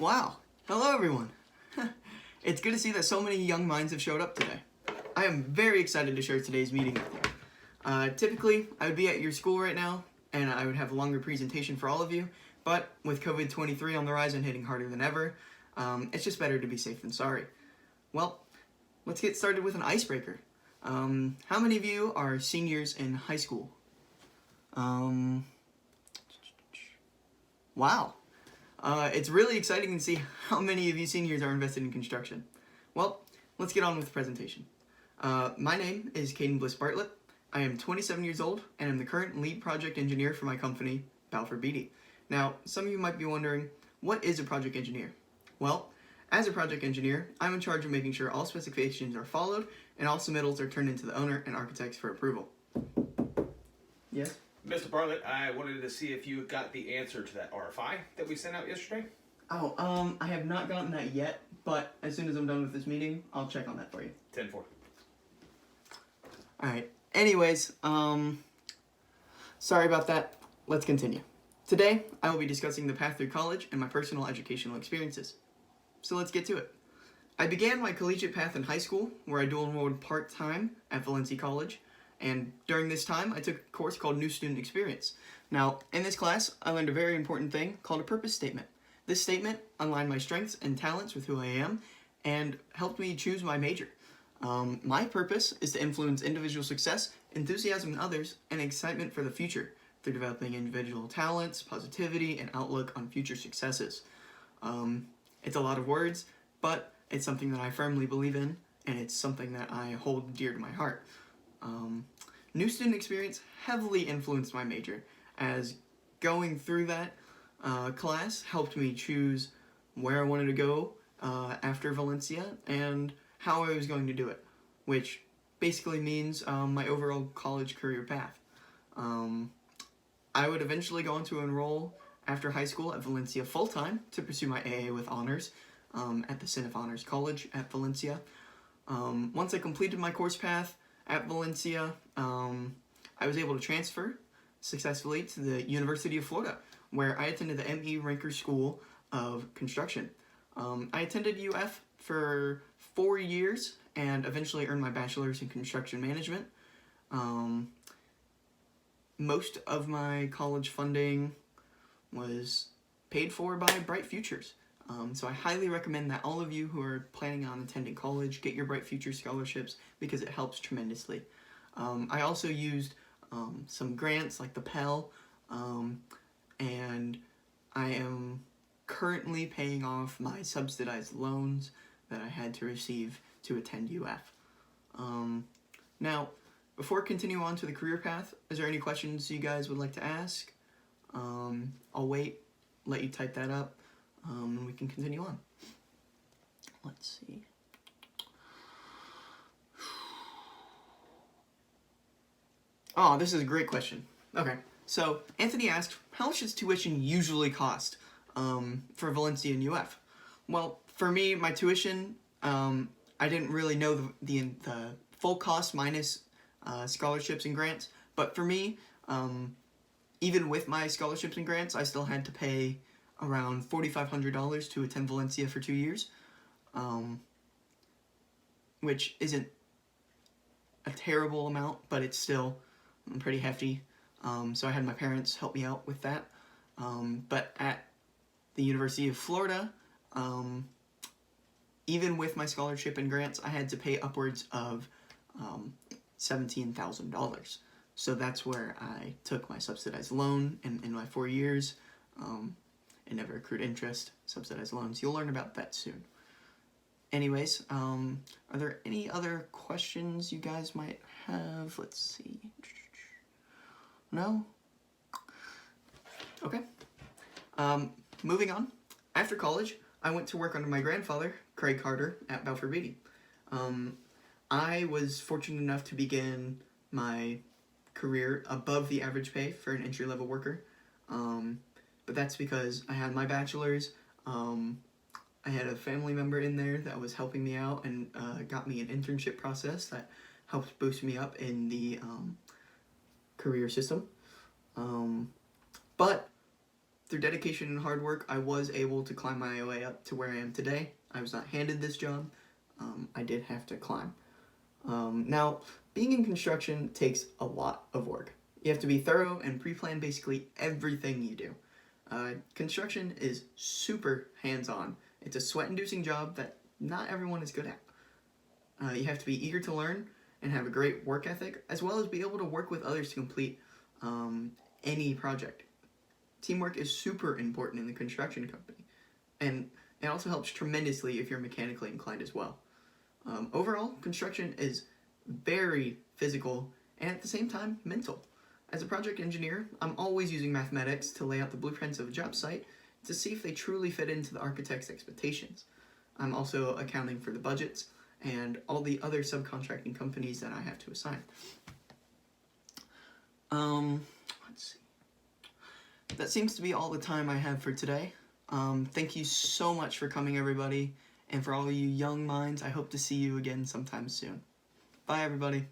Wow. Hello, everyone. It's good to see that so many young minds have showed up today. I am very excited to share today's meeting with you. Typically, I would be at your school right now, and I would have a longer presentation for all of you, but with COVID-23 on the rise and hitting harder than ever, it's just better to be safe than sorry. Well, let's get started with an icebreaker. How many of you are seniors in high school? Wow. It's really exciting to see how many of you seniors are invested in construction. Well, let's get on with the presentation. My name is Caden Bliss Bartlett. I am 27 years old, and I'm the current lead project engineer for my company, Balfour Beatty. Now, some of you might be wondering, what is a project engineer? Well, as a project engineer, I'm in charge of making sure all specifications are followed and all submittals are turned into the owner and architects for approval. Yes? Mr. Bartlett, I wanted to see if you got the answer to that RFI that we sent out yesterday. Oh, I have not gotten that yet, but as soon as I'm done with this meeting, I'll check on that for you. 10-4. Alright, anyways, sorry about that. Let's continue. Today, I will be discussing the path through college and my personal educational experiences. So let's get to it. I began my collegiate path in high school, where I dual enrolled part-time at Valencia College, and during this time, I took a course called New Student Experience. Now, in this class, I learned a very important thing called a purpose statement. This statement aligned my strengths and talents with who I am, and helped me choose my major. My purpose is to influence individual success, enthusiasm in others, and excitement for the future through developing individual talents, positivity, and outlook on future successes. It's a lot of words, but it's something that I firmly believe in, and it's something that I hold dear to my heart. New Student Experience heavily influenced my major, as going through that class helped me choose where I wanted to go after Valencia and how I was going to do it, which basically means my overall college career path. I would eventually go on to enroll after high school at Valencia full-time to pursue my AA with honors at the CNF Honors College at Valencia. Once I completed my course path at Valencia, I was able to transfer successfully to the University of Florida, where I attended the M.E. Ranker School of Construction. I attended UF for 4 years and eventually earned my bachelor's in construction management. Most of my college funding was paid for by Bright Futures. So I highly recommend that all of you who are planning on attending college get your Bright Futures scholarships because it helps tremendously. I also used some grants like the Pell, and I am currently paying off my subsidized loans that I had to receive to attend UF. Now, before continuing on to the career path, is there any questions you guys would like to ask? I'll wait, let you type that up, and we can continue on. Let's see. Oh, this is a great question. Okay, so Anthony asked, how much does tuition usually cost for Valencia and UF? Well, for me, my tuition, I didn't really know the full cost minus scholarships and grants, but for me, even with my scholarships and grants, I still had to pay around $4,500 to attend Valencia for 2 years, which isn't a terrible amount, but it's still pretty hefty. So I had my parents help me out with that. But at the University of Florida, even with my scholarship and grants, I had to pay upwards of $17,000. So that's where I took my subsidized loan in my 4 years. It never accrued interest, subsidized loans. You'll learn about that soon. Anyways, are there any other questions you guys might have? Let's see. No? Okay. Moving on. After college, I went to work under my grandfather, Craig Carter, at Balfour Beatty. I was fortunate enough to begin my career above the average pay for an entry-level worker. But that's because I had my bachelor's, I had a family member in there that was helping me out and got me an internship process that helped boost me up in the career system. But through dedication and hard work, I was able to climb my way up to where I am today. I was not handed this job. I did have to climb. Now, being in construction takes a lot of work. You have to be thorough and pre-plan basically everything you do. Construction is super hands-on. It's a sweat-inducing job that not everyone is good at. You have to be eager to learn and have a great work ethic, as well as be able to work with others to complete any project. Teamwork is super important in the construction company, and it also helps tremendously if you're mechanically inclined as well. Overall, construction is very physical and at the same time mental. As a project engineer, I'm always using mathematics to lay out the blueprints of a job site to see if they truly fit into the architect's expectations. I'm also accounting for the budgets and all the other subcontracting companies that I have to assign. Let's see. That seems to be all the time I have for today. Thank you so much for coming, everybody. And for all you young minds, I hope to see you again sometime soon. Bye, everybody.